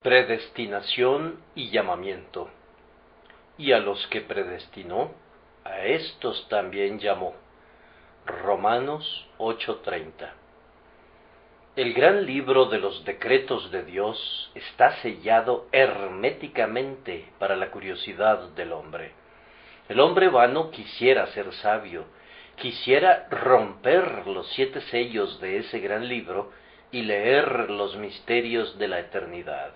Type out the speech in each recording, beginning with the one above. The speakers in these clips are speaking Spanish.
Predestinación y llamamiento. Y a los que predestinó, a éstos también llamó. Romanos 8:30. El gran libro de los decretos de Dios está sellado herméticamente para la curiosidad del hombre. El hombre vano quisiera ser sabio, quisiera romper los 7 sellos de ese gran libro y leer los misterios de la eternidad.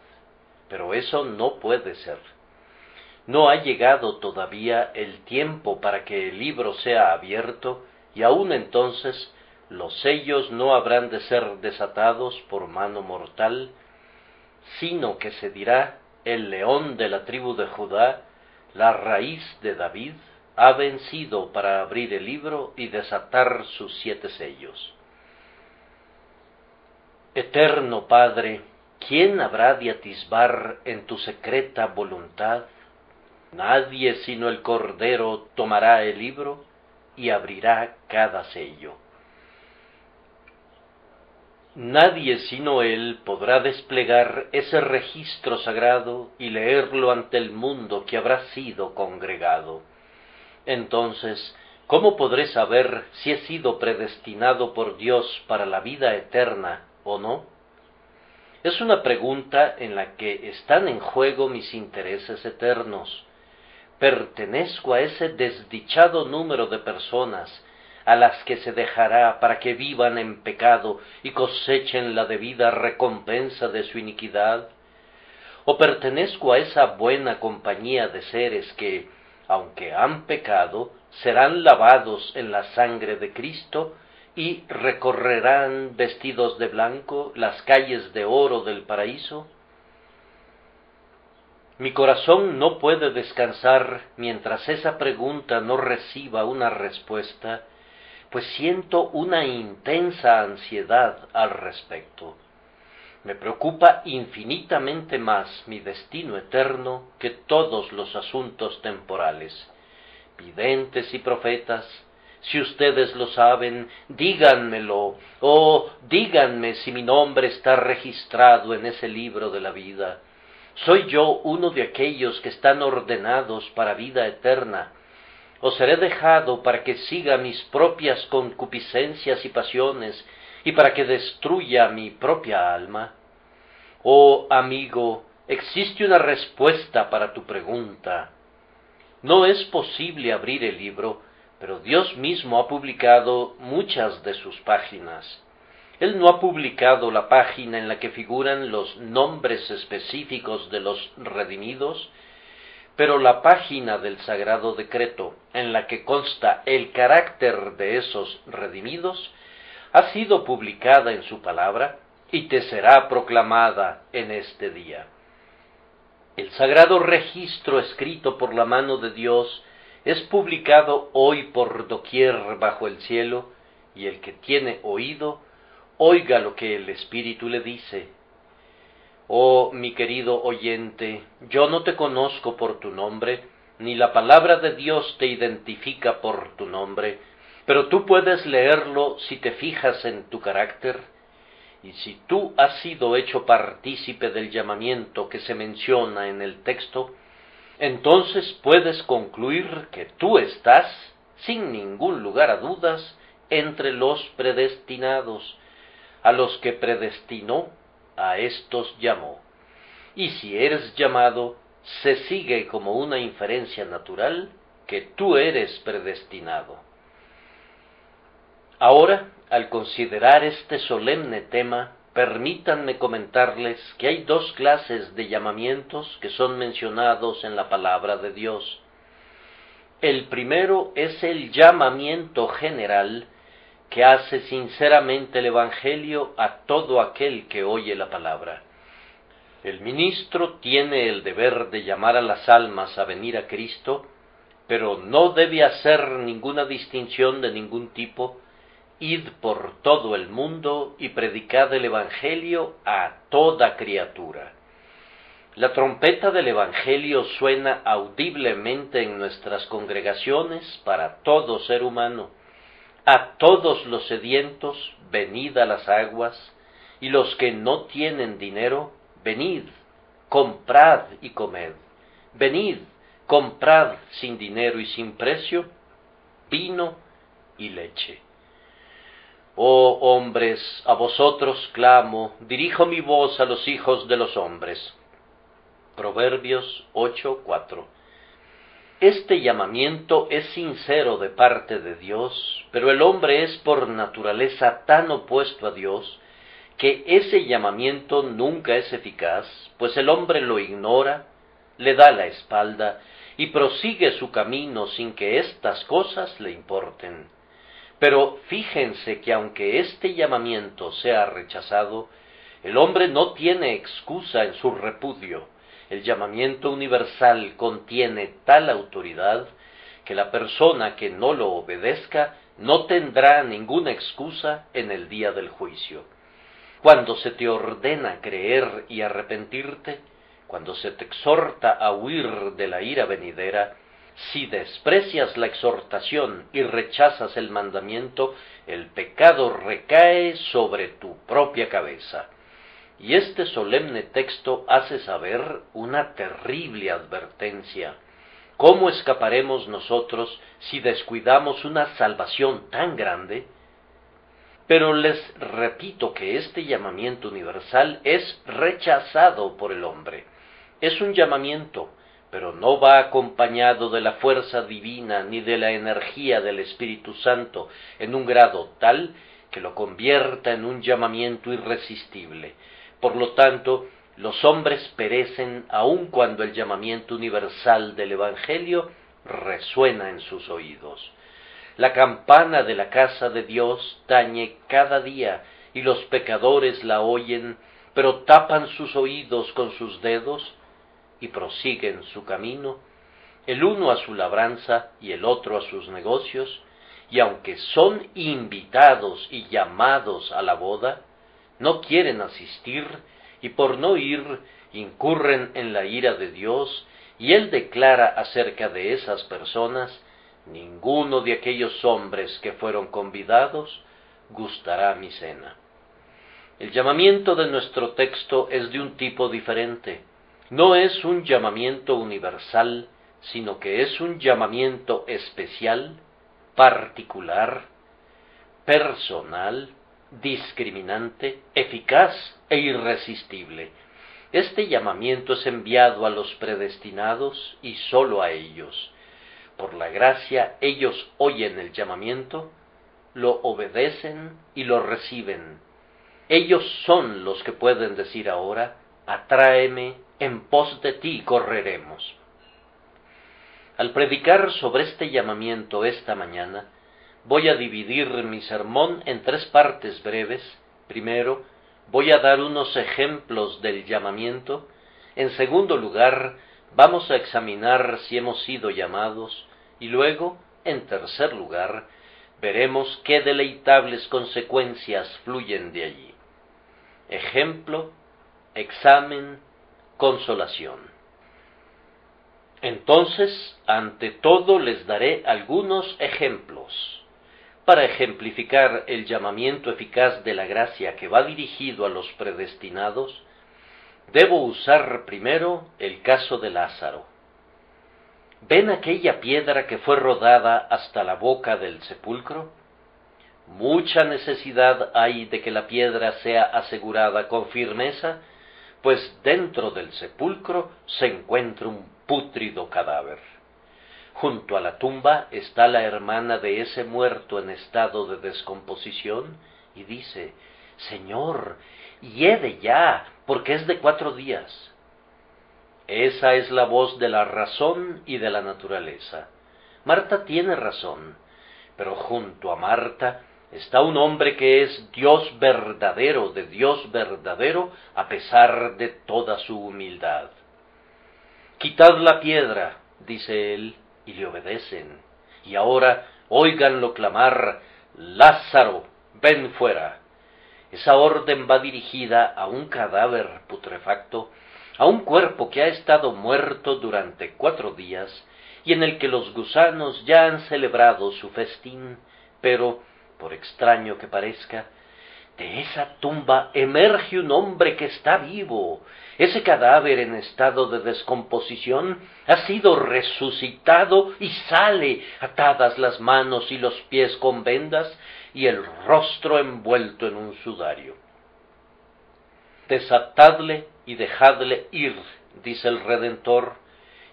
Pero eso no puede ser. No ha llegado todavía el tiempo para que el libro sea abierto, y aún entonces los sellos no habrán de ser desatados por mano mortal, sino que se dirá: el león de la tribu de Judá, la raíz de David, ha vencido para abrir el libro y desatar sus 7 sellos. Eterno Padre, ¿quién habrá de atisbar en tu secreta voluntad? Nadie sino el Cordero tomará el libro y abrirá cada sello. Nadie sino Él podrá desplegar ese registro sagrado y leerlo ante el mundo que habrá sido congregado. Entonces, ¿cómo podré saber si he sido predestinado por Dios para la vida eterna o no? Es una pregunta en la que están en juego mis intereses eternos. Pertenezco a ese desdichado número de personas a las que se dejará para que vivan en pecado y cosechen la debida recompensa de su iniquidad, o pertenezco a esa buena compañía de seres que, aunque han pecado, serán lavados en la sangre de Cristo y recorrerán vestidos de blanco las calles de oro del paraíso. Mi corazón no puede descansar mientras esa pregunta no reciba una respuesta, pues siento una intensa ansiedad al respecto. Me preocupa infinitamente más mi destino eterno que todos los asuntos temporales. Videntes y profetas, si ustedes lo saben, díganmelo, o díganme si mi nombre está registrado en ese libro de la vida. ¿Soy yo uno de aquellos que están ordenados para vida eterna? ¿O seré dejado para que siga mis propias concupiscencias y pasiones y para que destruya mi propia alma? Oh amigo, existe una respuesta para tu pregunta. No es posible abrir el libro, pero Dios mismo ha publicado muchas de sus páginas. Él no ha publicado la página en la que figuran los nombres específicos de los redimidos, pero la página del Sagrado Decreto, en la que consta el carácter de esos redimidos, ha sido publicada en su palabra y te será proclamada en este día. El sagrado registro escrito por la mano de Dios es publicado hoy por doquier bajo el cielo, y el que tiene oído, oiga lo que el Espíritu le dice. Oh, mi querido oyente, yo no te conozco por tu nombre, ni la palabra de Dios te identifica por tu nombre, pero tú puedes leerlo si te fijas en tu carácter, y si tú has sido hecho partícipe del llamamiento que se menciona en el texto, entonces puedes concluir que tú estás, sin ningún lugar a dudas, entre los predestinados. A los que predestinó, a éstos llamó. Y si eres llamado, se sigue como una inferencia natural que tú eres predestinado. Ahora, al considerar este solemne tema, permítanme comentarles que hay 2 clases de llamamientos que son mencionados en la palabra de Dios. El primero es el llamamiento general, que hace sinceramente el Evangelio a todo aquel que oye la palabra. El ministro tiene el deber de llamar a las almas a venir a Cristo, pero no debe hacer ninguna distinción de ningún tipo. Id por todo el mundo y predicad el Evangelio a toda criatura. La trompeta del Evangelio suena audiblemente en nuestras congregaciones para todo ser humano. A todos los sedientos, venid a las aguas, y los que no tienen dinero, venid, comprad y comed. Venid, comprad sin dinero y sin precio vino y leche. Oh hombres, a vosotros clamo, dirijo mi voz a los hijos de los hombres. Proverbios 8:4. Este llamamiento es sincero de parte de Dios, pero el hombre es por naturaleza tan opuesto a Dios que ese llamamiento nunca es eficaz, pues el hombre lo ignora, le da la espalda y prosigue su camino sin que estas cosas le importen. Pero fíjense que aunque este llamamiento sea rechazado, el hombre no tiene excusa en su repudio. El llamamiento universal contiene tal autoridad que la persona que no lo obedezca no tendrá ninguna excusa en el día del juicio. Cuando se te ordena creer y arrepentirte, cuando se te exhorta a huir de la ira venidera, si desprecias la exhortación y rechazas el mandamiento, el pecado recae sobre tu propia cabeza. Y este solemne texto hace saber una terrible advertencia. ¿Cómo escaparemos nosotros si descuidamos una salvación tan grande? Pero les repito que este llamamiento universal es rechazado por el hombre. Es un llamamiento, pero no va acompañado de la fuerza divina ni de la energía del Espíritu Santo en un grado tal que lo convierta en un llamamiento irresistible. Por lo tanto, los hombres perecen aun cuando el llamamiento universal del Evangelio resuena en sus oídos. La campana de la casa de Dios tañe cada día y los pecadores la oyen, pero tapan sus oídos con sus dedos y prosiguen su camino, el uno a su labranza y el otro a sus negocios, y aunque son invitados y llamados a la boda, no quieren asistir y por no ir incurren en la ira de Dios, y Él declara acerca de esas personas: ninguno de aquellos hombres que fueron convidados gustará mi cena. El llamamiento de nuestro texto es de un tipo diferente. No es un llamamiento universal, sino que es un llamamiento especial, particular, personal, discriminante, eficaz e irresistible. Este llamamiento es enviado a los predestinados y sólo a ellos. Por la gracia ellos oyen el llamamiento, lo obedecen y lo reciben. Ellos son los que pueden decir ahora: atráeme, en pos de ti correremos. Al predicar sobre este llamamiento esta mañana, voy a dividir mi sermón en 3 partes breves. Primero, voy a dar unos ejemplos del llamamiento. En segundo lugar, vamos a examinar si hemos sido llamados. Y luego, en tercer lugar, veremos qué deleitables consecuencias fluyen de allí. Ejemplo, examen, consolación. Entonces, ante todo les daré algunos ejemplos. Para ejemplificar el llamamiento eficaz de la gracia que va dirigido a los predestinados, debo usar primero el caso de Lázaro. ¿Ven aquella piedra que fue rodada hasta la boca del sepulcro? Mucha necesidad hay de que la piedra sea asegurada con firmeza, pues dentro del sepulcro se encuentra un pútrido cadáver. Junto a la tumba está la hermana de ese muerto en estado de descomposición y dice: Señor, hiede ya, porque es de 4 días. Esa es la voz de la razón y de la naturaleza. Marta tiene razón, pero junto a Marta está un hombre que es Dios verdadero, de Dios verdadero, a pesar de toda su humildad. Quitad la piedra, dice él, y le obedecen. Y ahora óiganlo clamar: Lázaro, ven fuera. Esa orden va dirigida a un cadáver putrefacto, a un cuerpo que ha estado muerto durante 4 días y en el que los gusanos ya han celebrado su festín, pero, por extraño que parezca, De esa tumba emerge un hombre que está vivo. Ese cadáver en estado de descomposición ha sido resucitado y sale, atadas las manos y los pies con vendas y el rostro envuelto en un sudario. Desatadle y dejadle ir, dice el Redentor,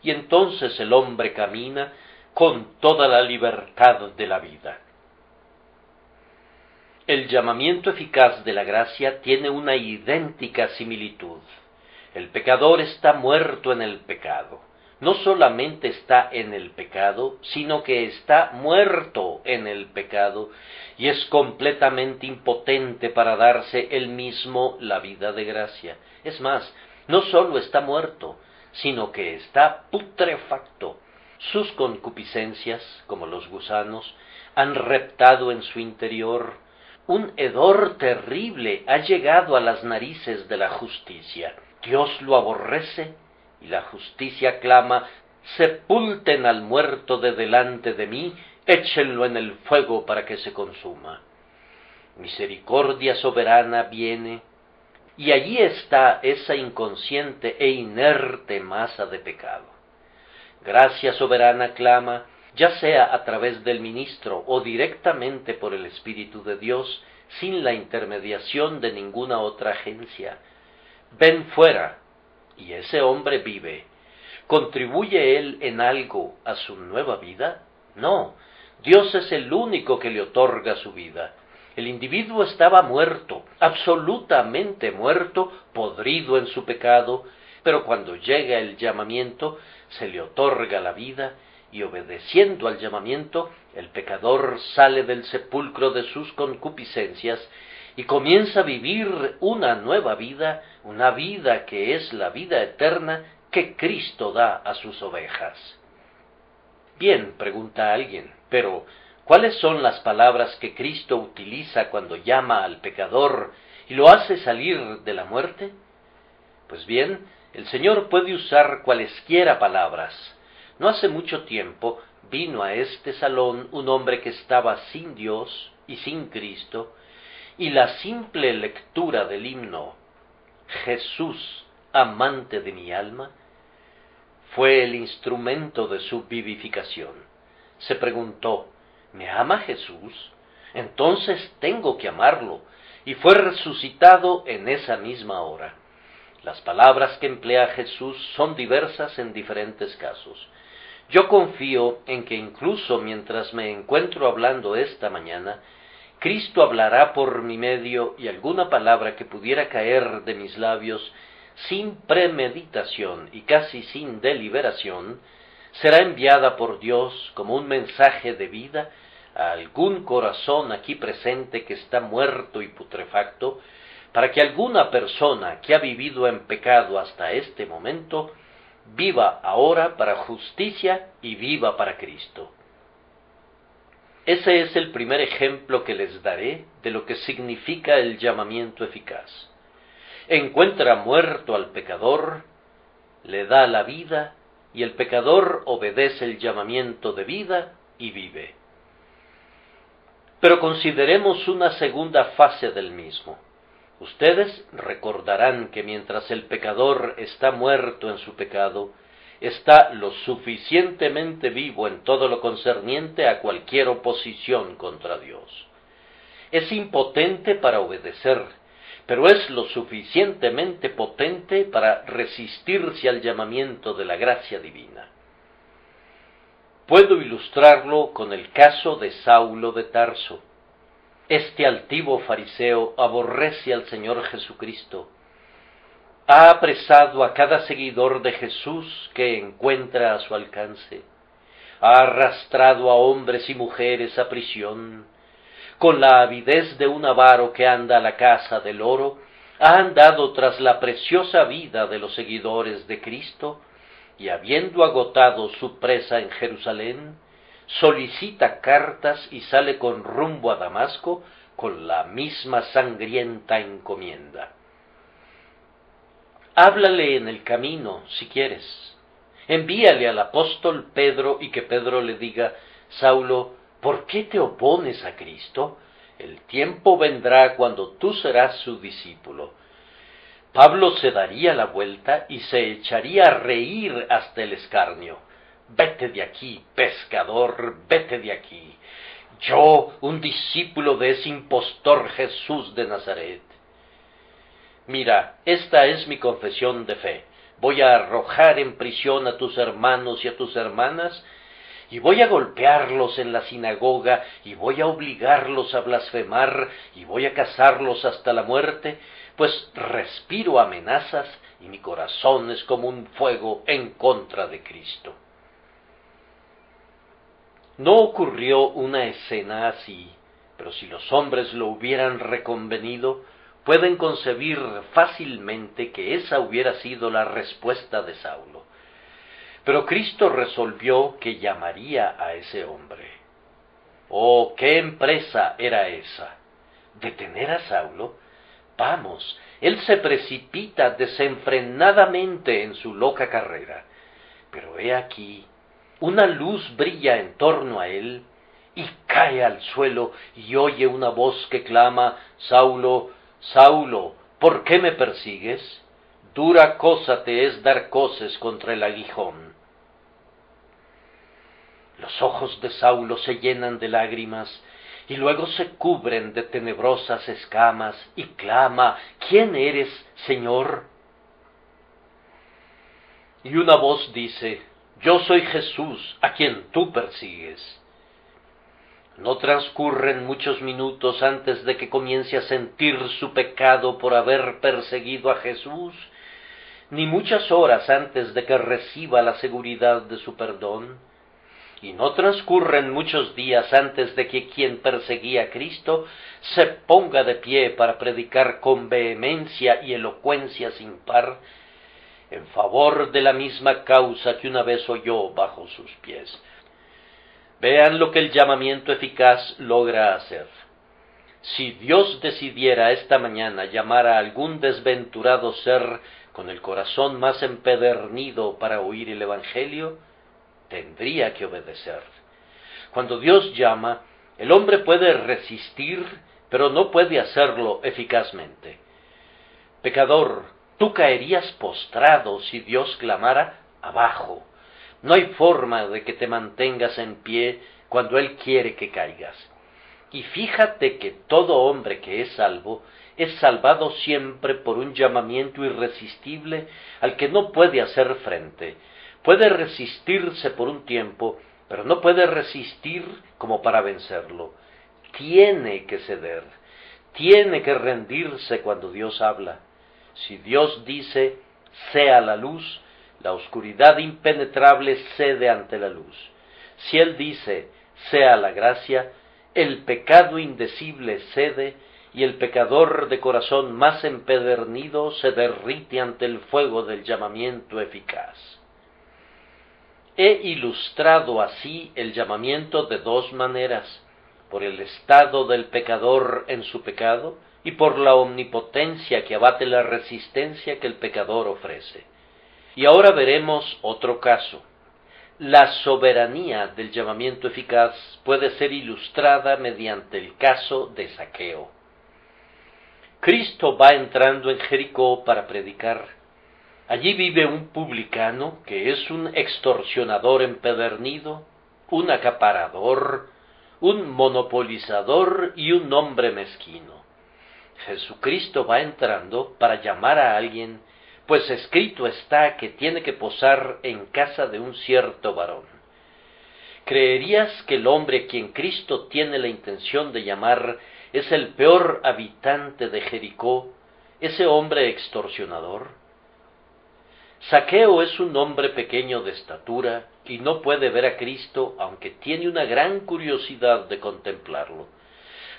y entonces el hombre camina con toda la libertad de la vida. El llamamiento eficaz de la gracia tiene una idéntica similitud. El pecador está muerto en el pecado. No solamente está en el pecado, sino que está muerto en el pecado y es completamente impotente para darse él mismo la vida de gracia. Es más, no solo está muerto, sino que está putrefacto. Sus concupiscencias, como los gusanos, han reptado en su interior. Un hedor terrible ha llegado a las narices de la justicia. Dios lo aborrece y la justicia clama: sepulten al muerto de delante de mí, échenlo en el fuego para que se consuma. Misericordia soberana viene, y allí está esa inconsciente e inerte masa de pecado. Gracia soberana clama, ya sea a través del ministro o directamente por el Espíritu de Dios, sin la intermediación de ninguna otra agencia. Ven fuera, y ese hombre vive. ¿Contribuye él en algo a su nueva vida? No, Dios es el único que le otorga su vida. El individuo estaba muerto, absolutamente muerto, podrido en su pecado, pero cuando llega el llamamiento, se le otorga la vida, y obedeciendo al llamamiento, el pecador sale del sepulcro de sus concupiscencias y comienza a vivir una nueva vida, una vida que es la vida eterna que Cristo da a sus ovejas. Bien, pregunta alguien, pero ¿cuáles son las palabras que Cristo utiliza cuando llama al pecador y lo hace salir de la muerte? Pues bien, el Señor puede usar cualesquiera palabras. No hace mucho tiempo vino a este salón un hombre que estaba sin Dios y sin Cristo, y la simple lectura del himno Jesús, amante de mi alma, fue el instrumento de su vivificación. Se preguntó: ¿me ama Jesús? Entonces tengo que amarlo, y fue resucitado en esa misma hora. Las palabras que emplea Jesús son diversas en diferentes casos. Yo confío en que incluso mientras me encuentro hablando esta mañana, Cristo hablará por mi medio y alguna palabra que pudiera caer de mis labios sin premeditación y casi sin deliberación, será enviada por Dios como un mensaje de vida a algún corazón aquí presente que está muerto y putrefacto, para que alguna persona que ha vivido en pecado hasta este momento viva ahora para justicia y viva para Cristo. Ese es el primer ejemplo que les daré de lo que significa el llamamiento eficaz. Encuentra muerto al pecador, le da la vida, y el pecador obedece el llamamiento de vida y vive. Pero consideremos una segunda fase del mismo. Ustedes recordarán que mientras el pecador está muerto en su pecado, está lo suficientemente vivo en todo lo concerniente a cualquier oposición contra Dios. Es impotente para obedecer, pero es lo suficientemente potente para resistirse al llamamiento de la gracia divina. Puedo ilustrarlo con el caso de Saulo de Tarso. Este altivo fariseo aborrece al Señor Jesucristo. Ha apresado a cada seguidor de Jesús que encuentra a su alcance. Ha arrastrado a hombres y mujeres a prisión. Con la avidez de un avaro que anda a la caza del oro, ha andado tras la preciosa vida de los seguidores de Cristo, y habiendo agotado su presa en Jerusalén, solicita cartas y sale con rumbo a Damasco con la misma sangrienta encomienda. Háblale en el camino, si quieres. Envíale al apóstol Pedro y que Pedro le diga: Saulo, ¿por qué te opones a Cristo? El tiempo vendrá cuando tú serás su discípulo. Pablo se daría la vuelta y se echaría a reír hasta el escarnio. Vete de aquí, pescador, vete de aquí. Yo, un discípulo de ese impostor Jesús de Nazaret. Mira, esta es mi confesión de fe. Voy a arrojar en prisión a tus hermanos y a tus hermanas, y voy a golpearlos en la sinagoga, y voy a obligarlos a blasfemar, y voy a cazarlos hasta la muerte, pues respiro amenazas, y mi corazón es como un fuego en contra de Cristo. No ocurrió una escena así, pero si los hombres lo hubieran reconvenido, pueden concebir fácilmente que esa hubiera sido la respuesta de Saulo. Pero Cristo resolvió que llamaría a ese hombre. ¡Oh, qué empresa era esa! ¿Detener a Saulo? Vamos, él se precipita desenfrenadamente en su loca carrera. Pero he aquí, una luz brilla en torno a él, y cae al suelo, y oye una voz que clama: Saulo, Saulo, ¿por qué me persigues? Dura cosa te es dar coces contra el aguijón. Los ojos de Saulo se llenan de lágrimas, y luego se cubren de tenebrosas escamas, y clama: ¿Quién eres, Señor? Y una voz dice: Yo soy Jesús, a quien tú persigues. No transcurren muchos minutos antes de que comience a sentir su pecado por haber perseguido a Jesús, ni muchas horas antes de que reciba la seguridad de su perdón, y no transcurren muchos días antes de que quien perseguía a Cristo se ponga de pie para predicar con vehemencia y elocuencia sin par en favor de la misma causa que una vez oyó bajo sus pies. Vean lo que el llamamiento eficaz logra hacer. Si Dios decidiera esta mañana llamar a algún desventurado ser con el corazón más empedernido para oír el Evangelio, tendría que obedecer. Cuando Dios llama, el hombre puede resistir, pero no puede hacerlo eficazmente. Pecador, tú caerías postrado si Dios clamara: abajo. No hay forma de que te mantengas en pie cuando Él quiere que caigas. Y fíjate que todo hombre que es salvado siempre por un llamamiento irresistible al que no puede hacer frente. Puede resistirse por un tiempo, pero no puede resistir como para vencerlo. Tiene que ceder, tiene que rendirse cuando Dios habla. Si Dios dice: sea la luz, la oscuridad impenetrable cede ante la luz. Si Él dice: sea la gracia, el pecado indecible cede, y el pecador de corazón más empedernido se derrite ante el fuego del llamamiento eficaz. He ilustrado así el llamamiento de dos maneras: por el estado del pecador en su pecado, y por la omnipotencia que abate la resistencia que el pecador ofrece. Y ahora veremos otro caso. La soberanía del llamamiento eficaz puede ser ilustrada mediante el caso de Zaqueo. Cristo va entrando en Jericó para predicar. Allí vive un publicano que es un extorsionador empedernido, un acaparador, un monopolizador y un hombre mezquino. Jesucristo va entrando para llamar a alguien, pues escrito está que tiene que posar en casa de un cierto varón. ¿Creerías que el hombre a quien Cristo tiene la intención de llamar es el peor habitante de Jericó, ese hombre extorsionador? Zaqueo es un hombre pequeño de estatura y no puede ver a Cristo, aunque tiene una gran curiosidad de contemplarlo.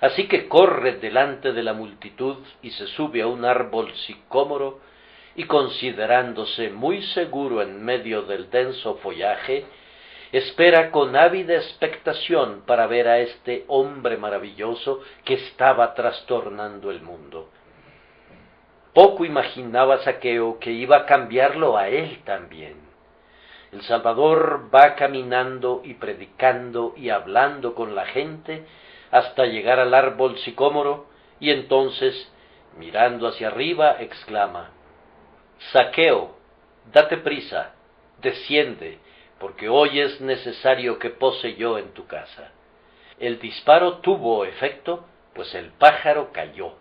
Así que corre delante de la multitud y se sube a un árbol sicómoro, y considerándose muy seguro en medio del denso follaje, espera con ávida expectación para ver a este hombre maravilloso que estaba trastornando el mundo. Poco imaginaba Zaqueo que iba a cambiarlo a él también. El Salvador va caminando y predicando y hablando con la gente hasta llegar al árbol sicómoro, y entonces, mirando hacia arriba, exclama: Zaqueo, date prisa, desciende, porque hoy es necesario que pose yo en tu casa. El disparo tuvo efecto, pues el pájaro cayó.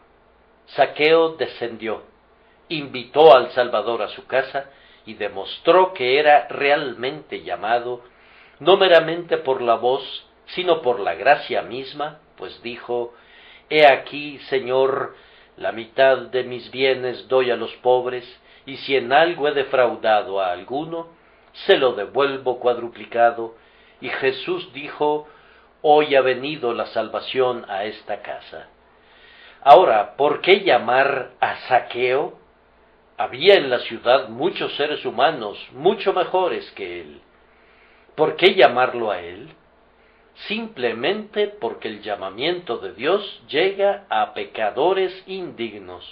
Zaqueo descendió, invitó al Salvador a su casa y demostró que era realmente llamado, no meramente por la voz, sino por la gracia misma, pues dijo: He aquí, Señor, la mitad de mis bienes doy a los pobres, y si en algo he defraudado a alguno, se lo devuelvo cuadruplicado. Y Jesús dijo: Hoy ha venido la salvación a esta casa. Ahora, ¿por qué llamar a Zaqueo? Había en la ciudad muchos seres humanos mucho mejores que él. ¿Por qué llamarlo a él? Simplemente porque el llamamiento de Dios llega a pecadores indignos.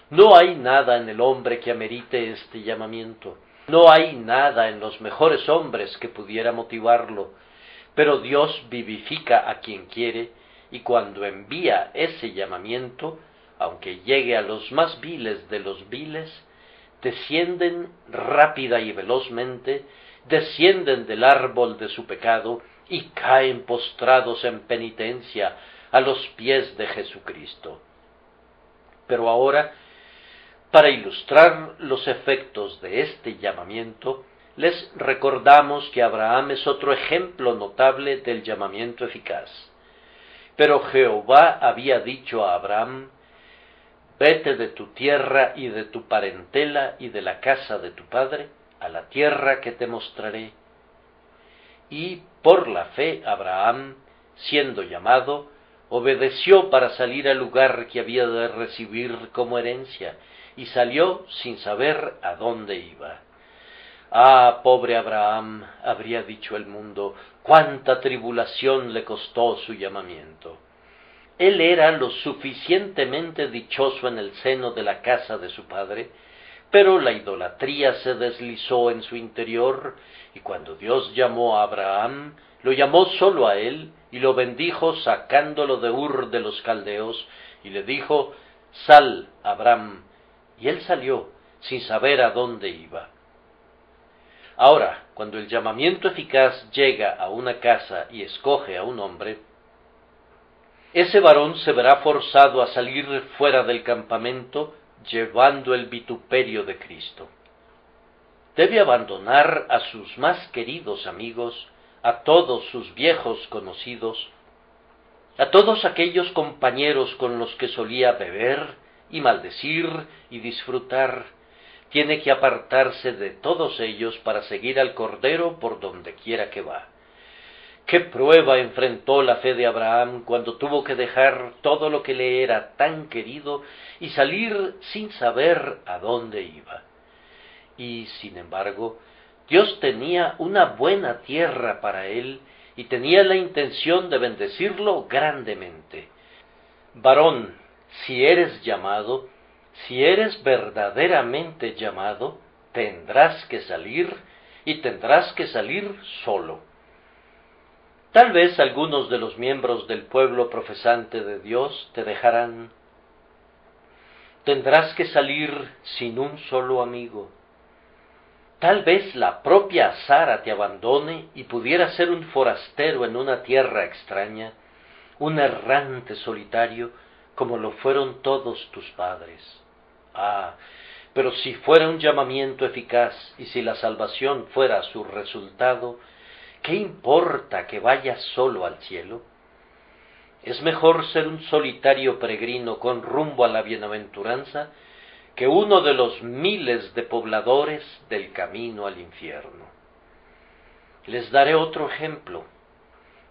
No hay nada en el hombre que amerite este llamamiento. No hay nada en los mejores hombres que pudiera motivarlo. Pero Dios vivifica a quien quiere, y cuando envía ese llamamiento, aunque llegue a los más viles de los viles, descienden rápida y velozmente, descienden del árbol de su pecado y caen postrados en penitencia a los pies de Jesucristo. Pero ahora, para ilustrar los efectos de este llamamiento, les recordamos que Abraham es otro ejemplo notable del llamamiento eficaz. Pero Jehová había dicho a Abraham: Vete de tu tierra y de tu parentela y de la casa de tu padre, a la tierra que te mostraré. Y por la fe Abraham, siendo llamado, obedeció para salir al lugar que había de recibir como herencia, y salió sin saber a dónde iba. Ah, pobre Abraham, habría dicho el mundo, cuánta tribulación le costó su llamamiento. Él era lo suficientemente dichoso en el seno de la casa de su padre, pero la idolatría se deslizó en su interior, y cuando Dios llamó a Abraham, lo llamó solo a él, y lo bendijo sacándolo de Ur de los Caldeos, y le dijo: Sal, Abraham, y él salió, sin saber a dónde iba. Ahora, cuando el llamamiento eficaz llega a una casa y escoge a un hombre, ese varón se verá forzado a salir fuera del campamento llevando el vituperio de Cristo. Debe abandonar a sus más queridos amigos, a todos sus viejos conocidos, a todos aquellos compañeros con los que solía beber y maldecir y disfrutar. Tiene que apartarse de todos ellos para seguir al Cordero por donde quiera que va. ¿Qué prueba enfrentó la fe de Abraham cuando tuvo que dejar todo lo que le era tan querido y salir sin saber a dónde iba? Y, sin embargo, Dios tenía una buena tierra para él y tenía la intención de bendecirlo grandemente. Varón, si eres llamado, si eres verdaderamente llamado, tendrás que salir, y tendrás que salir solo. Tal vez algunos de los miembros del pueblo profesante de Dios te dejarán. Tendrás que salir sin un solo amigo. Tal vez la propia Sara te abandone y pudieras ser un forastero en una tierra extraña, un errante solitario, como lo fueron todos tus padres. Ah, pero si fuera un llamamiento eficaz y si la salvación fuera su resultado, ¿qué importa que vayas solo al cielo? Es mejor ser un solitario peregrino con rumbo a la bienaventuranza que uno de los miles de pobladores del camino al infierno. Les daré otro ejemplo.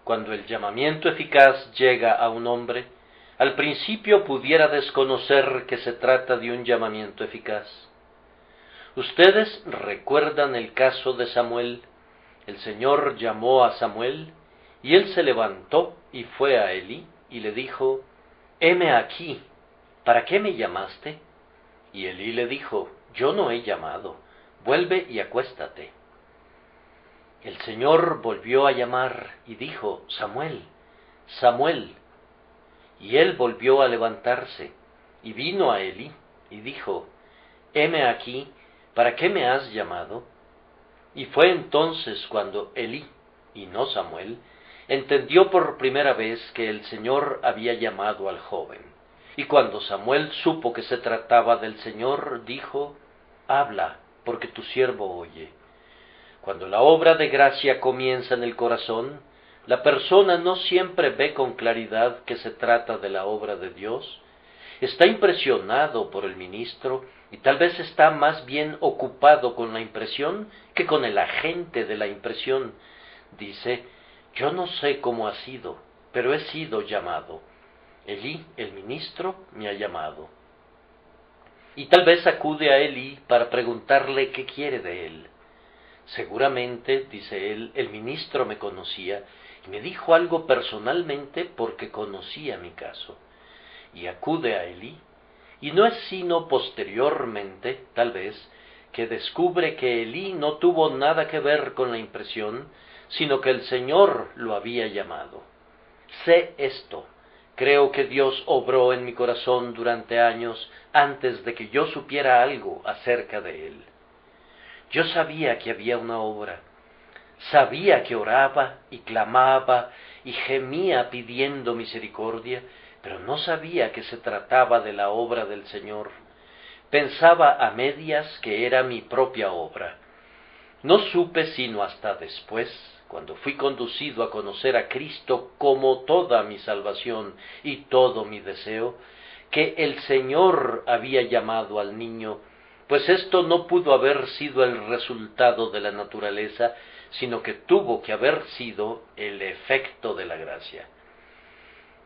Cuando el llamamiento eficaz llega a un hombre, al principio pudiera desconocer que se trata de un llamamiento eficaz. Ustedes recuerdan el caso de Samuel. El Señor llamó a Samuel, y él se levantó y fue a Elí, y le dijo: «Heme aquí, ¿para qué me llamaste?». Y Elí le dijo: «Yo no he llamado, vuelve y acuéstate». El Señor volvió a llamar, y dijo: «Samuel, Samuel». Y él volvió a levantarse, y vino a Elí, y dijo, heme aquí, ¿para qué me has llamado? Y fue entonces cuando Elí, y no Samuel, entendió por primera vez que el Señor había llamado al joven. Y cuando Samuel supo que se trataba del Señor, dijo, habla, porque tu siervo oye. Cuando la obra de gracia comienza en el corazón, la persona no siempre ve con claridad que se trata de la obra de Dios. Está impresionado por el ministro y tal vez está más bien ocupado con la impresión que con el agente de la impresión. Dice, yo no sé cómo ha sido, pero he sido llamado. Elí, el ministro, me ha llamado. Y tal vez acude a Elí para preguntarle qué quiere de él. Seguramente, dice él, el ministro me conocía y me dijo algo personalmente porque conocía mi caso. Y acude a Elí, y no es sino posteriormente, tal vez, que descubre que Elí no tuvo nada que ver con la impresión, sino que el Señor lo había llamado. Sé esto, creo que Dios obró en mi corazón durante años antes de que yo supiera algo acerca de él. Yo sabía que había una obra, sabía que oraba y clamaba y gemía pidiendo misericordia, pero no sabía que se trataba de la obra del Señor. Pensaba a medias que era mi propia obra. No supe sino hasta después, cuando fui conducido a conocer a Cristo como toda mi salvación y todo mi deseo, que el Señor había llamado al niño, pues esto no pudo haber sido el resultado de la naturaleza, sino que tuvo que haber sido el efecto de la gracia.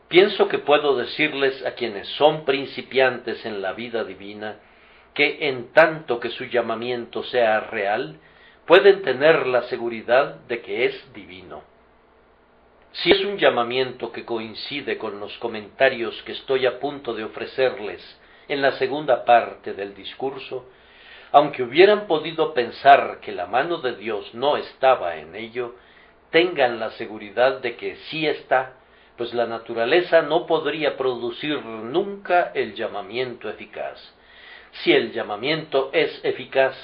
Pienso que puedo decirles a quienes son principiantes en la vida divina, que en tanto que su llamamiento sea real, pueden tener la seguridad de que es divino. Si es un llamamiento que coincide con los comentarios que estoy a punto de ofrecerles en la segunda parte del discurso, aunque hubieran podido pensar que la mano de Dios no estaba en ello, tengan la seguridad de que sí está, pues la naturaleza no podría producir nunca el llamamiento eficaz. Si el llamamiento es eficaz,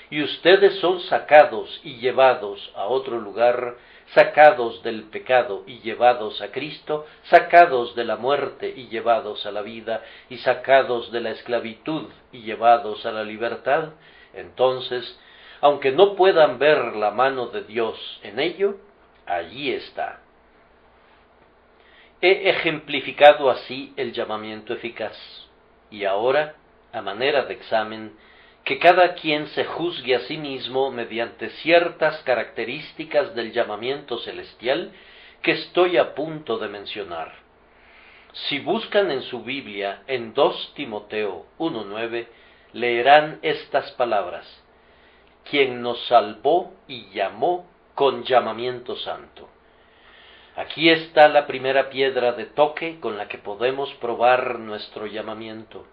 y ustedes son sacados y llevados a otro lugar, sacados del pecado y llevados a Cristo, sacados de la muerte y llevados a la vida, y sacados de la esclavitud y llevados a la libertad, entonces, aunque no puedan ver la mano de Dios en ello, allí está. He ejemplificado así el llamamiento eficaz, y ahora, a manera de examen, que cada quien se juzgue a sí mismo mediante ciertas características del llamamiento celestial que estoy a punto de mencionar. Si buscan en su Biblia, en 2 Timoteo 1:9, leerán estas palabras: quien nos salvó y llamó con llamamiento santo. Aquí está la primera piedra de toque con la que podemos probar nuestro llamamiento.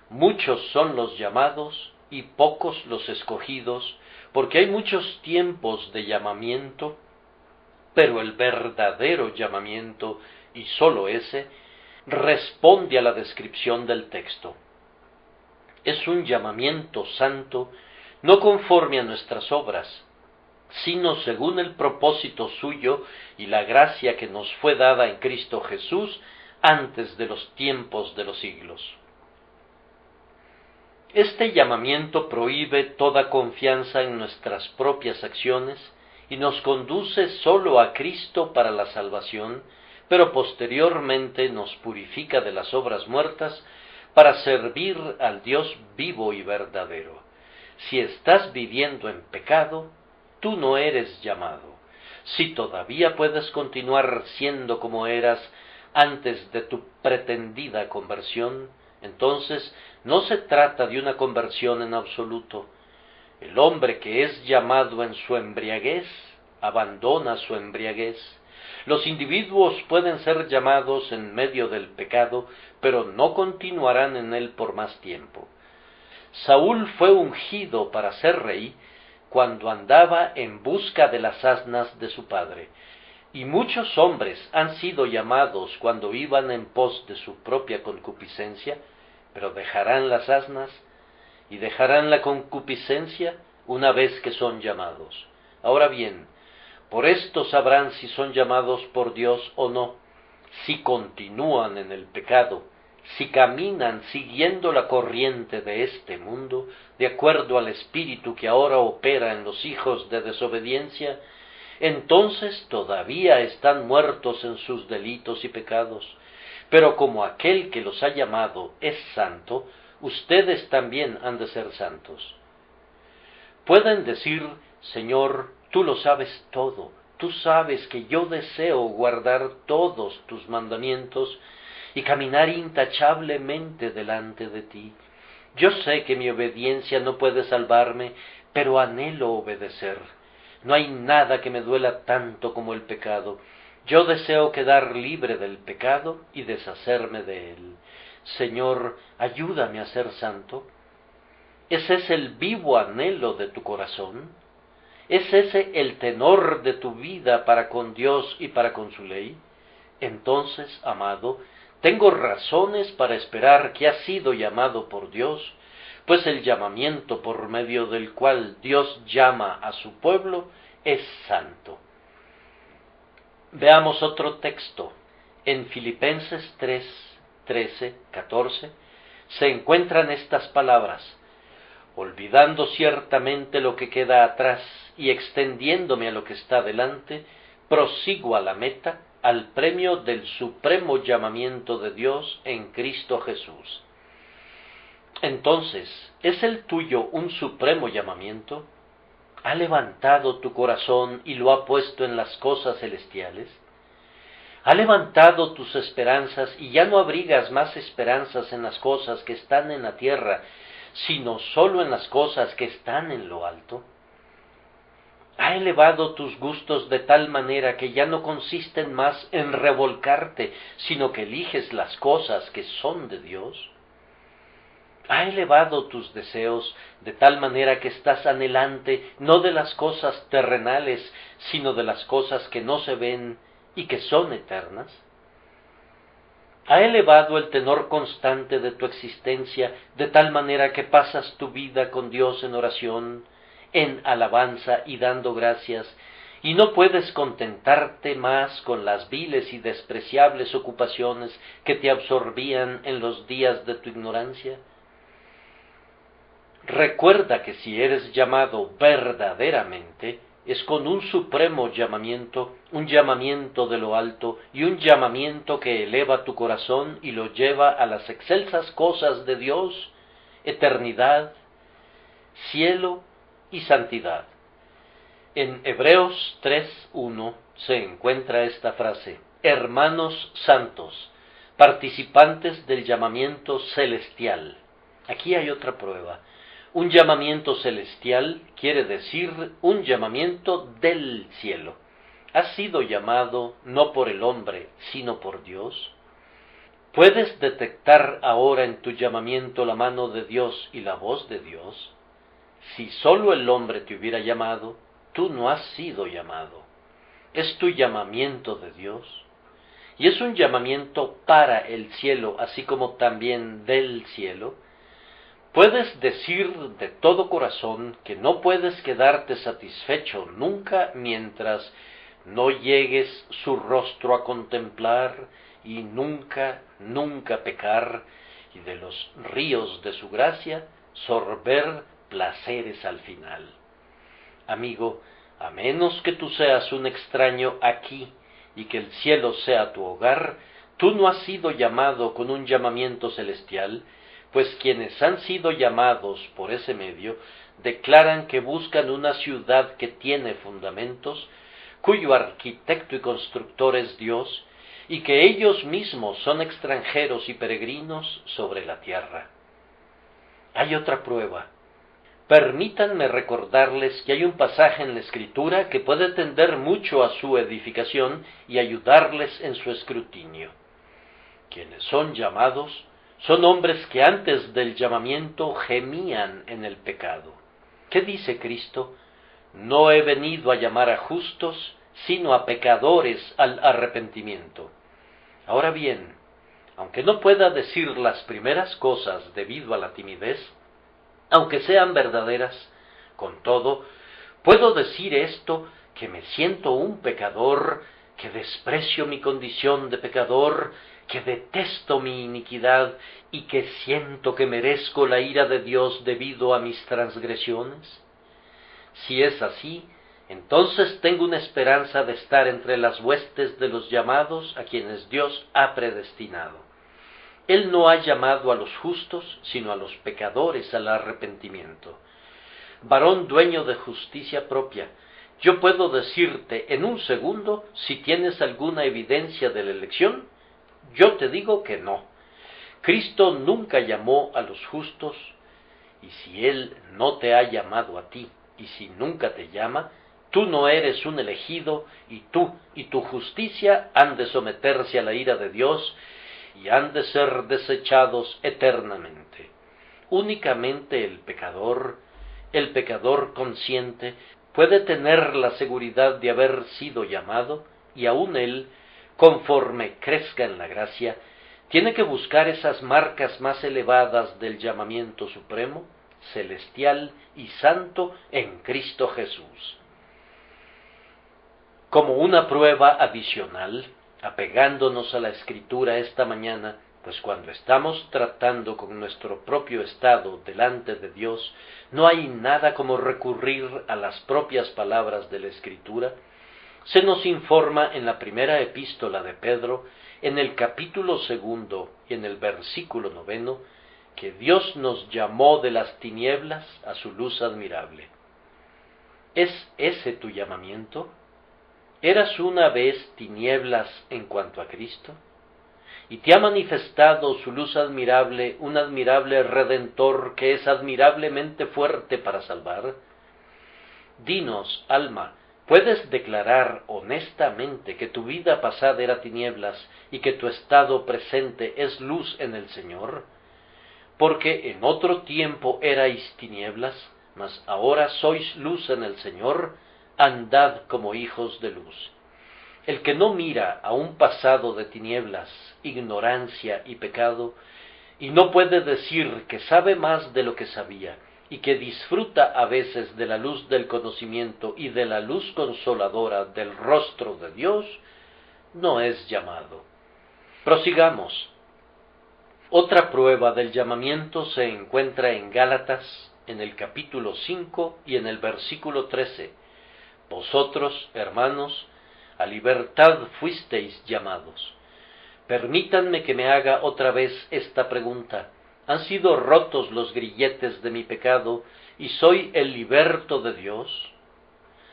Muchos son los llamados y pocos los escogidos, porque hay muchos tiempos de llamamiento, pero el verdadero llamamiento, y sólo ese, responde a la descripción del texto. Es un llamamiento santo, no conforme a nuestras obras, sino según el propósito suyo y la gracia que nos fue dada en Cristo Jesús antes de los tiempos de los siglos. Este llamamiento prohíbe toda confianza en nuestras propias acciones y nos conduce sólo a Cristo para la salvación, pero posteriormente nos purifica de las obras muertas para servir al Dios vivo y verdadero. Si estás viviendo en pecado, tú no eres llamado. Si todavía puedes continuar siendo como eras antes de tu pretendida conversión, entonces no se trata de una conversión en absoluto. El hombre que es llamado en su embriaguez, abandona su embriaguez. Los individuos pueden ser llamados en medio del pecado, pero no continuarán en él por más tiempo. Saúl fue ungido para ser rey cuando andaba en busca de las asnas de su padre, Y muchos hombres han sido llamados cuando iban en pos de su propia concupiscencia, pero dejarán las asnas y dejarán la concupiscencia una vez que son llamados. Ahora bien, por esto sabrán si son llamados por Dios o no, si continúan en el pecado, si caminan siguiendo la corriente de este mundo, de acuerdo al espíritu que ahora opera en los hijos de desobediencia, entonces todavía están muertos en sus delitos y pecados. Pero como aquel que los ha llamado es santo, ustedes también han de ser santos. Pueden decir, Señor, tú lo sabes todo, tú sabes que yo deseo guardar todos tus mandamientos y caminar intachablemente delante de ti. Yo sé que mi obediencia no puede salvarme, pero anhelo obedecer. No hay nada que me duela tanto como el pecado. Yo deseo quedar libre del pecado y deshacerme de él. Señor, ayúdame a ser santo. ¿Es ese el vivo anhelo de tu corazón? ¿Es ese el tenor de tu vida para con Dios y para con su ley? Entonces, amado, tengo razones para esperar que has sido llamado por Dios, pues el llamamiento por medio del cual Dios llama a su pueblo es santo. Veamos otro texto. En Filipenses 3, 13, 14, se encuentran estas palabras: olvidando ciertamente lo que queda atrás y extendiéndome a lo que está delante, prosigo a la meta, al premio del supremo llamamiento de Dios en Cristo Jesús. Entonces, ¿es el tuyo un supremo llamamiento? ¿Ha levantado tu corazón y lo ha puesto en las cosas celestiales? ¿Ha levantado tus esperanzas y ya no abrigas más esperanzas en las cosas que están en la tierra, sino sólo en las cosas que están en lo alto? ¿Ha elevado tus gustos de tal manera que ya no consisten más en revolcarte, sino que eliges las cosas que son de Dios? ¿Ha elevado tus deseos de tal manera que estás anhelante no de las cosas terrenales, sino de las cosas que no se ven y que son eternas? ¿Ha elevado el tenor constante de tu existencia de tal manera que pasas tu vida con Dios en oración, en alabanza y dando gracias, y no puedes contentarte más con las viles y despreciables ocupaciones que te absorbían en los días de tu ignorancia? Recuerda que si eres llamado verdaderamente, es con un supremo llamamiento, un llamamiento de lo alto y un llamamiento que eleva tu corazón y lo lleva a las excelsas cosas de Dios, eternidad, cielo y santidad. En Hebreos 3:1 se encuentra esta frase: hermanos santos, participantes del llamamiento celestial. Aquí hay otra prueba. Un llamamiento celestial quiere decir un llamamiento del cielo. ¿Has sido llamado no por el hombre, sino por Dios? ¿Puedes detectar ahora en tu llamamiento la mano de Dios y la voz de Dios? Si sólo el hombre te hubiera llamado, tú no has sido llamado. Es tu llamamiento de Dios. Y es un llamamiento para el cielo, así como también del cielo. Puedes decir de todo corazón que no puedes quedarte satisfecho nunca mientras no llegues su rostro a contemplar y nunca, nunca pecar, y de los ríos de su gracia sorber placeres al final. Amigo, a menos que tú seas un extraño aquí y que el cielo sea tu hogar, tú no has sido llamado con un llamamiento celestial, pues quienes han sido llamados por ese medio declaran que buscan una ciudad que tiene fundamentos, cuyo arquitecto y constructor es Dios, y que ellos mismos son extranjeros y peregrinos sobre la tierra. Hay otra prueba. Permítanme recordarles que hay un pasaje en la Escritura que puede tender mucho a su edificación y ayudarles en su escrutinio. Quienes son llamados son hombres que antes del llamamiento gemían en el pecado. ¿Qué dice Cristo? No he venido a llamar a justos, sino a pecadores al arrepentimiento. Ahora bien, aunque no pueda decir las primeras cosas debido a la timidez, aunque sean verdaderas, con todo, puedo decir esto, que me siento un pecador, que desprecio mi condición de pecador, que detesto mi iniquidad y que siento que merezco la ira de Dios debido a mis transgresiones. Si es así, entonces tengo una esperanza de estar entre las huestes de los llamados a quienes Dios ha predestinado. Él no ha llamado a los justos, sino a los pecadores al arrepentimiento. Varón dueño de justicia propia, yo puedo decirte en un segundo si tienes alguna evidencia de la elección. Yo te digo que no. Cristo nunca llamó a los justos, y si Él no te ha llamado a ti, y si nunca te llama, tú no eres un elegido, y tú y tu justicia han de someterse a la ira de Dios, y han de ser desechados eternamente. Únicamente el pecador consciente, puede tener la seguridad de haber sido llamado, y aun él, conforme crezca en la gracia, tiene que buscar esas marcas más elevadas del llamamiento supremo, celestial y santo en Cristo Jesús. Como una prueba adicional, apegándonos a la Escritura esta mañana, pues cuando estamos tratando con nuestro propio estado delante de Dios, no hay nada como recurrir a las propias palabras de la Escritura. Se nos informa en la primera epístola de Pedro, en el capítulo 2 y en el versículo 9, que Dios nos llamó de las tinieblas a su luz admirable. ¿Es ese tu llamamiento? ¿Eras una vez tinieblas en cuanto a Cristo? ¿Y te ha manifestado su luz admirable, un admirable Redentor que es admirablemente fuerte para salvar? Dinos, alma, ¿puedes declarar honestamente que tu vida pasada era tinieblas y que tu estado presente es luz en el Señor? Porque en otro tiempo erais tinieblas, mas ahora sois luz en el Señor. Andad como hijos de luz. El que no mira a un pasado de tinieblas, ignorancia y pecado, y no puede decir que sabe más de lo que sabía, y que disfruta a veces de la luz del conocimiento y de la luz consoladora del rostro de Dios, no es llamado. Prosigamos. Otra prueba del llamamiento se encuentra en Gálatas, en el capítulo 5 y en el versículo 13. Vosotros, hermanos, a libertad fuisteis llamados. Permítanme que me haga otra vez esta pregunta. ¿Han sido rotos los grilletes de mi pecado y soy el liberto de Dios?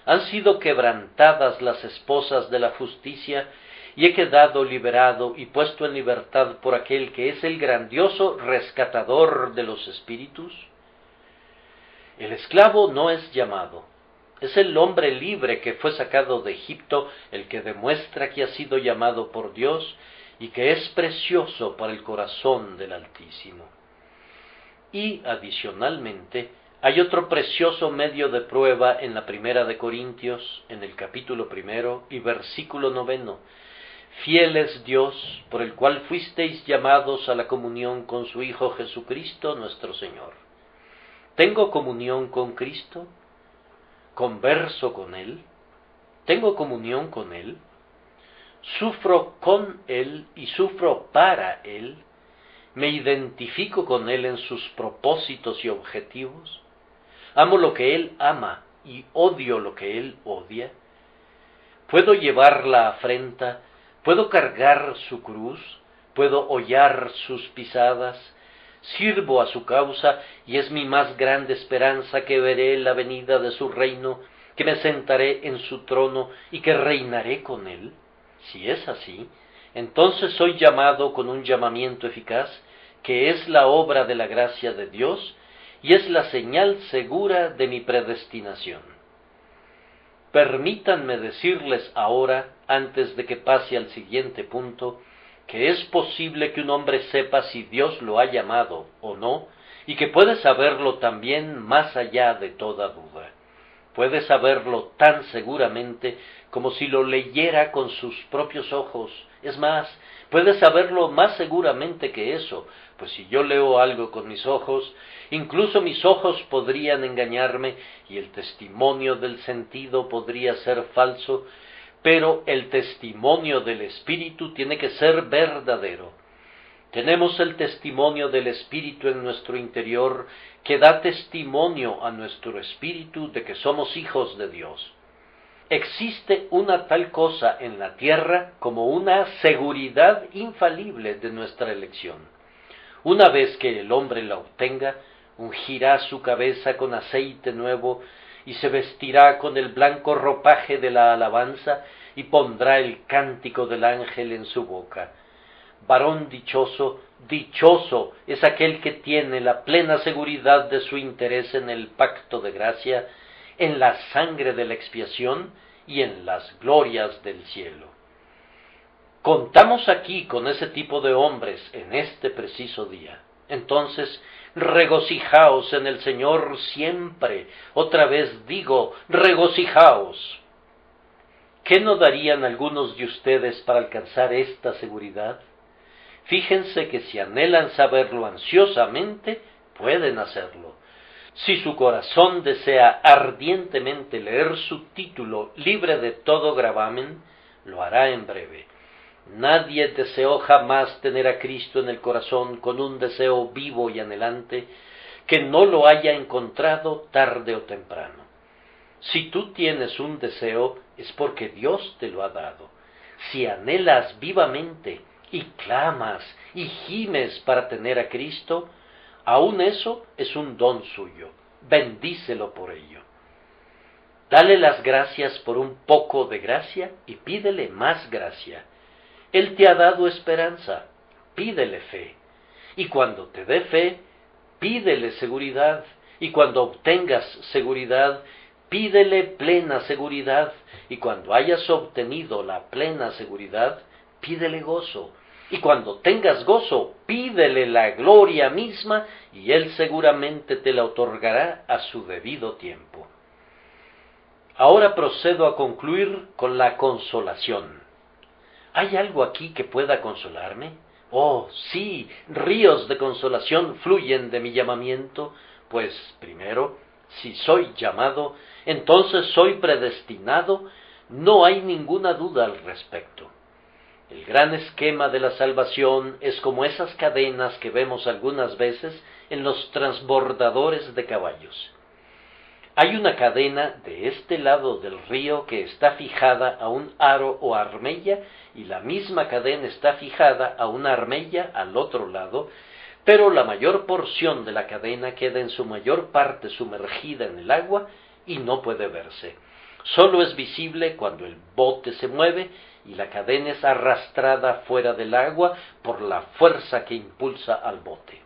¿Han sido quebrantadas las esposas de la justicia y he quedado liberado y puesto en libertad por aquel que es el grandioso rescatador de los espíritus? El esclavo no es llamado. Es el hombre libre que fue sacado de Egipto el que demuestra que ha sido llamado por Dios y que es precioso para el corazón del Altísimo. Y, adicionalmente, hay otro precioso medio de prueba en la Primera de Corintios, en el capítulo 1 y versículo 9. Fiel es Dios, por el cual fuisteis llamados a la comunión con su Hijo Jesucristo nuestro Señor. ¿Tengo comunión con Cristo? ¿Converso con Él? ¿Tengo comunión con Él? ¿Sufro con Él y sufro para Él? ¿Me identifico con Él en sus propósitos y objetivos? ¿Amo lo que Él ama y odio lo que Él odia? ¿Puedo llevar la afrenta? ¿Puedo cargar su cruz? ¿Puedo hollar sus pisadas? Sirvo a su causa, y es mi más grande esperanza que veré la venida de su reino, que me sentaré en su trono y que reinaré con él. Si es así, entonces soy llamado con un llamamiento eficaz, que es la obra de la gracia de Dios, y es la señal segura de mi predestinación. Permítanme decirles ahora, antes de que pase al siguiente punto, que es posible que un hombre sepa si Dios lo ha llamado o no, y que puede saberlo también más allá de toda duda. puede saberlo tan seguramente como si lo leyera con sus propios ojos. Es más, puede saberlo más seguramente que eso, pues si yo leo algo con mis ojos, incluso mis ojos podrían engañarme y el testimonio del sentido podría ser falso, pero el testimonio del Espíritu tiene que ser verdadero. Tenemos el testimonio del Espíritu en nuestro interior que da testimonio a nuestro espíritu de que somos hijos de Dios. Existe una tal cosa en la tierra como una seguridad infalible de nuestra elección. Una vez que el hombre la obtenga, ungirá su cabeza con aceite nuevo y se vestirá con el blanco ropaje de la alabanza y pondrá el cántico del ángel en su boca. Varón dichoso, dichoso es aquel que tiene la plena seguridad de su interés en el pacto de gracia, en la sangre de la expiación y en las glorias del cielo. Contamos aquí con ese tipo de hombres en este preciso día. Entonces, regocijaos en el Señor siempre. Otra vez digo, regocijaos. ¿Qué no darían algunos de ustedes para alcanzar esta seguridad? Fíjense que si anhelan saberlo ansiosamente, pueden hacerlo. Si su corazón desea ardientemente leer su título libre de todo gravamen, lo hará en breve. Nadie deseó jamás tener a Cristo en el corazón con un deseo vivo y anhelante que no lo haya encontrado tarde o temprano. Si tú tienes un deseo, es porque Dios te lo ha dado. Si anhelas vivamente y clamas y gimes para tener a Cristo, aun eso es un don suyo. Bendícelo por ello. Dale las gracias por un poco de gracia y pídele más gracia. Él te ha dado esperanza, pídele fe. Y cuando te dé fe, pídele seguridad. Y cuando obtengas seguridad, pídele plena seguridad. Y cuando hayas obtenido la plena seguridad, pídele gozo. Y cuando tengas gozo, pídele la gloria misma, y Él seguramente te la otorgará a su debido tiempo. Ahora procedo a concluir con la consolación. ¿Hay algo aquí que pueda consolarme? Oh, sí, ríos de consolación fluyen de mi llamamiento, pues, primero, si soy llamado, entonces soy predestinado, no hay ninguna duda al respecto. El gran esquema de la salvación es como esas cadenas que vemos algunas veces en los transbordadores de caballos. Hay una cadena de este lado del río que está fijada a un aro o armella, y la misma cadena está fijada a una armella al otro lado, pero la mayor porción de la cadena queda en su mayor parte sumergida en el agua y no puede verse. Solo es visible cuando el bote se mueve y la cadena es arrastrada fuera del agua por la fuerza que impulsa al bote.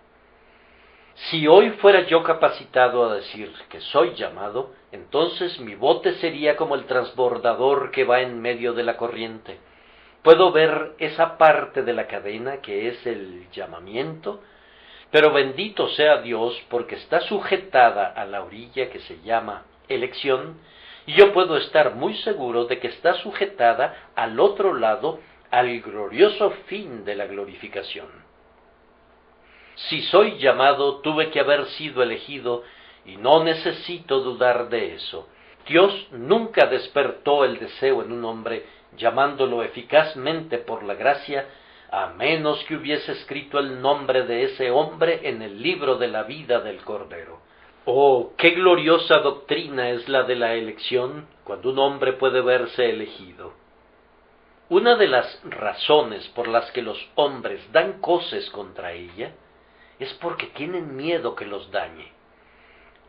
Si hoy fuera yo capacitado a decir que soy llamado, entonces mi bote sería como el transbordador que va en medio de la corriente. Puedo ver esa parte de la cadena que es el llamamiento, pero bendito sea Dios porque está sujetada a la orilla que se llama elección, y yo puedo estar muy seguro de que está sujetada al otro lado, al glorioso fin de la glorificación. Si soy llamado, tuve que haber sido elegido, y no necesito dudar de eso. Dios nunca despertó el deseo en un hombre, llamándolo eficazmente por la gracia, a menos que hubiese escrito el nombre de ese hombre en el libro de la vida del Cordero. Oh, qué gloriosa doctrina es la de la elección, cuando un hombre puede verse elegido. Una de las razones por las que los hombres dan coces contra ella es porque tienen miedo que los dañe.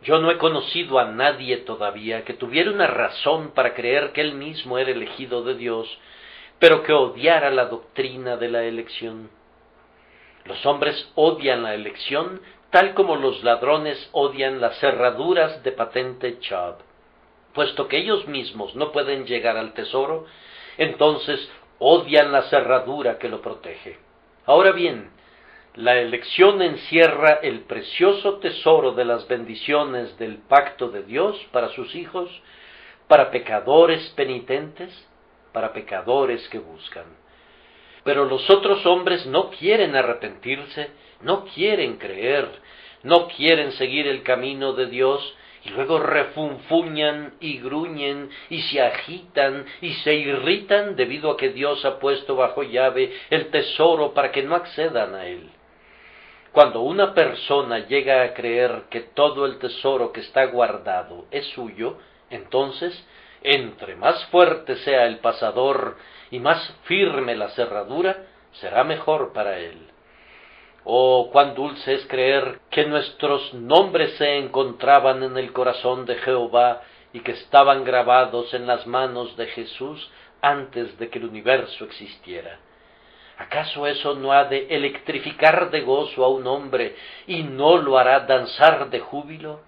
Yo no he conocido a nadie todavía que tuviera una razón para creer que él mismo era elegido de Dios, pero que odiara la doctrina de la elección. Los hombres odian la elección tal como los ladrones odian las cerraduras de patente Chubb. Puesto que ellos mismos no pueden llegar al tesoro, entonces odian la cerradura que lo protege. Ahora bien, La elección encierra el precioso tesoro de las bendiciones del pacto de Dios para sus hijos, para pecadores penitentes, para pecadores que buscan. Pero los otros hombres no quieren arrepentirse, no quieren creer, no quieren seguir el camino de Dios, y luego refunfuñan y gruñen y se agitan y se irritan debido a que Dios ha puesto bajo llave el tesoro para que no accedan a él. Cuando una persona llega a creer que todo el tesoro que está guardado es suyo, entonces, entre más fuerte sea el pasador y más firme la cerradura, será mejor para él. Oh, cuán dulce es creer que nuestros nombres se encontraban en el corazón de Jehová y que estaban grabados en las manos de Jesús antes de que el universo existiera. ¿Acaso eso no ha de electrificar de gozo a un hombre y no lo hará danzar de júbilo?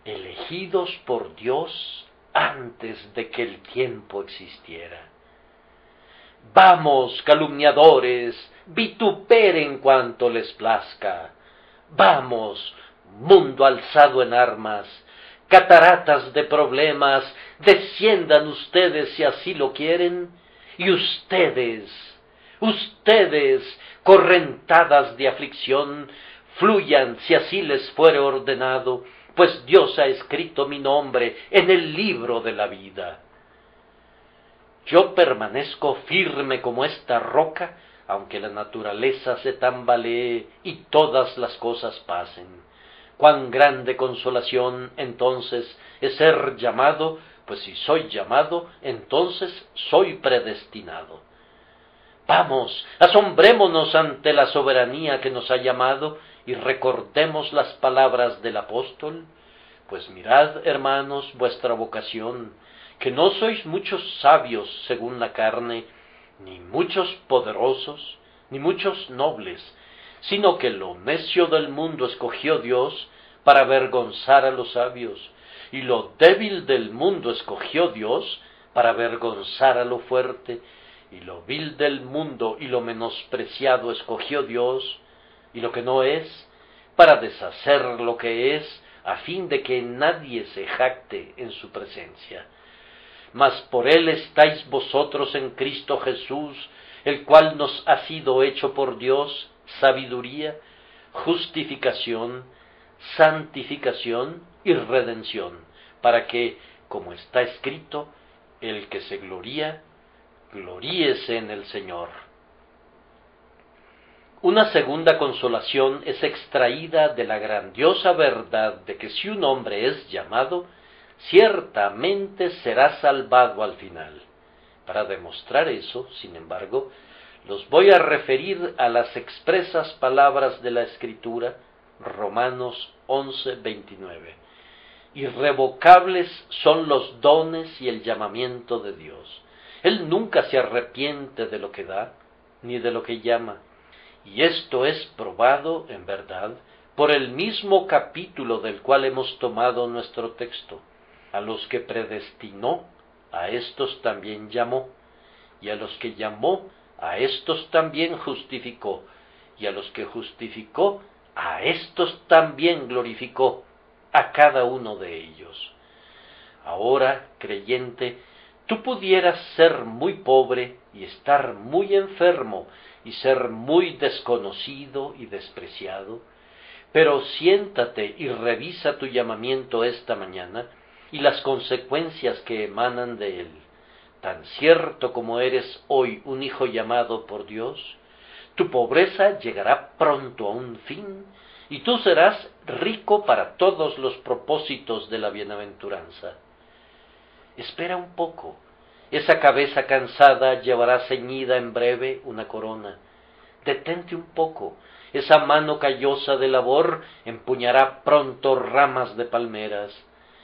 Elegidos por Dios antes de que el tiempo existiera. Vamos, calumniadores, vituperen cuanto les plazca. Vamos, mundo alzado en armas, cataratas de problemas, desciendan ustedes si así lo quieren, y ustedes, correntadas de aflicción, fluyan si así les fuere ordenado, pues Dios ha escrito mi nombre en el libro de la vida. Yo permanezco firme como esta roca, aunque la naturaleza se tambalee y todas las cosas pasen. Cuán grande consolación entonces es ser llamado, pues si soy llamado, entonces soy predestinado. Vamos, asombrémonos ante la soberanía que nos ha llamado y recordemos las palabras del apóstol. Pues mirad, hermanos, vuestra vocación, que no sois muchos sabios según la carne, ni muchos poderosos, ni muchos nobles, sino que lo necio del mundo escogió Dios para avergonzar a los sabios, y lo débil del mundo escogió Dios para avergonzar a lo fuerte, y lo vil del mundo y lo menospreciado escogió Dios, y lo que no es, para deshacer lo que es, a fin de que nadie se jacte en su presencia. Mas por él estáis vosotros en Cristo Jesús, el cual nos ha sido hecho por Dios sabiduría, justificación, santificación y redención, para que, como está escrito, el que se gloría, gloríese en el Señor. Una segunda consolación es extraída de la grandiosa verdad de que si un hombre es llamado, ciertamente será salvado al final. Para demostrar eso, sin embargo, los voy a referir a las expresas palabras de la Escritura, Romanos 11:29. Irrevocables son los dones y el llamamiento de Dios. Él nunca se arrepiente de lo que da, ni de lo que llama. Y esto es probado, en verdad, por el mismo capítulo del cual hemos tomado nuestro texto. A los que predestinó, a éstos también llamó, y a los que llamó, a éstos también justificó, y a los que justificó, a éstos también glorificó, a cada uno de ellos. Ahora, creyente, tú pudieras ser muy pobre y estar muy enfermo y ser muy desconocido y despreciado, pero siéntate y revisa tu llamamiento esta mañana y las consecuencias que emanan de él. Tan cierto como eres hoy un hijo llamado por Dios, tu pobreza llegará pronto a un fin y tú serás rico para todos los propósitos de la bienaventuranza. Espera un poco. Esa cabeza cansada llevará ceñida en breve una corona. Detente un poco. Esa mano callosa de labor empuñará pronto ramas de palmeras.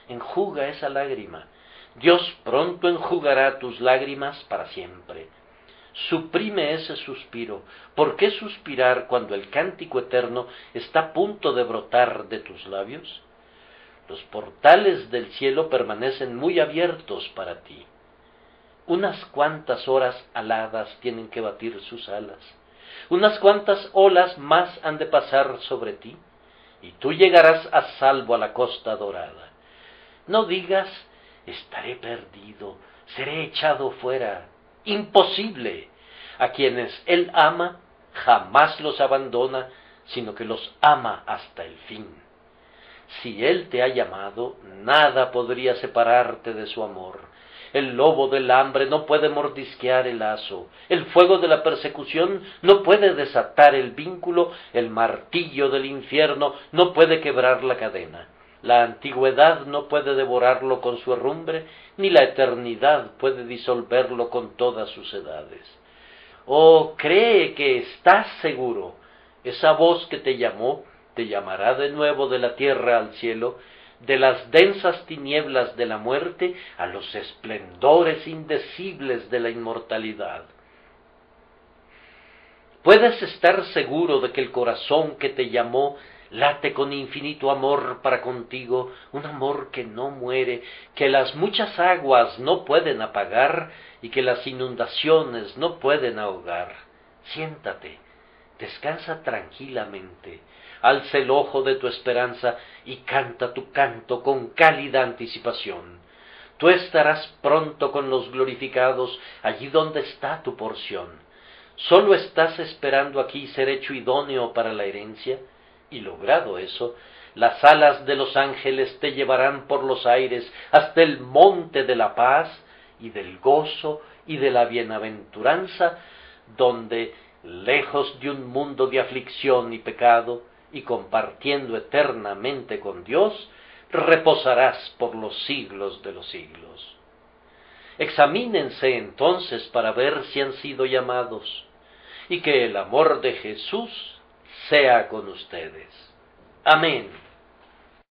Enjuga esa lágrima. Dios pronto enjugará tus lágrimas para siempre. Suprime ese suspiro. ¿Por qué suspirar cuando el cántico eterno está a punto de brotar de tus labios? Los portales del cielo permanecen muy abiertos para ti. Unas cuantas horas aladas tienen que batir sus alas. Unas cuantas olas más han de pasar sobre ti, y tú llegarás a salvo a la costa dorada. No digas, estaré perdido, seré echado fuera. Imposible. A quienes Él ama, jamás los abandona, sino que los ama hasta el fin. Si Él te ha llamado, nada podría separarte de su amor. El lobo del hambre no puede mordisquear el lazo, el fuego de la persecución no puede desatar el vínculo, el martillo del infierno no puede quebrar la cadena. La antigüedad no puede devorarlo con su herrumbre, ni la eternidad puede disolverlo con todas sus edades. Oh, cree que estás seguro. Esa voz que te llamó, te llamará de nuevo de la tierra al cielo, de las densas tinieblas de la muerte a los esplendores indecibles de la inmortalidad. Puedes estar seguro de que el corazón que te llamó late con infinito amor para contigo, un amor que no muere, que las muchas aguas no pueden apagar y que las inundaciones no pueden ahogar. Siéntate, descansa tranquilamente, alza el ojo de tu esperanza y canta tu canto con cálida anticipación. Tú estarás pronto con los glorificados allí donde está tu porción. ¿Sólo estás esperando aquí ser hecho idóneo para la herencia? Y logrado eso, las alas de los ángeles te llevarán por los aires hasta el monte de la paz y del gozo y de la bienaventuranza, donde, lejos de un mundo de aflicción y pecado, y compartiendo eternamente con Dios, reposarás por los siglos de los siglos. Examínense entonces para ver si han sido llamados, y que el amor de Jesús sea con ustedes. Amén.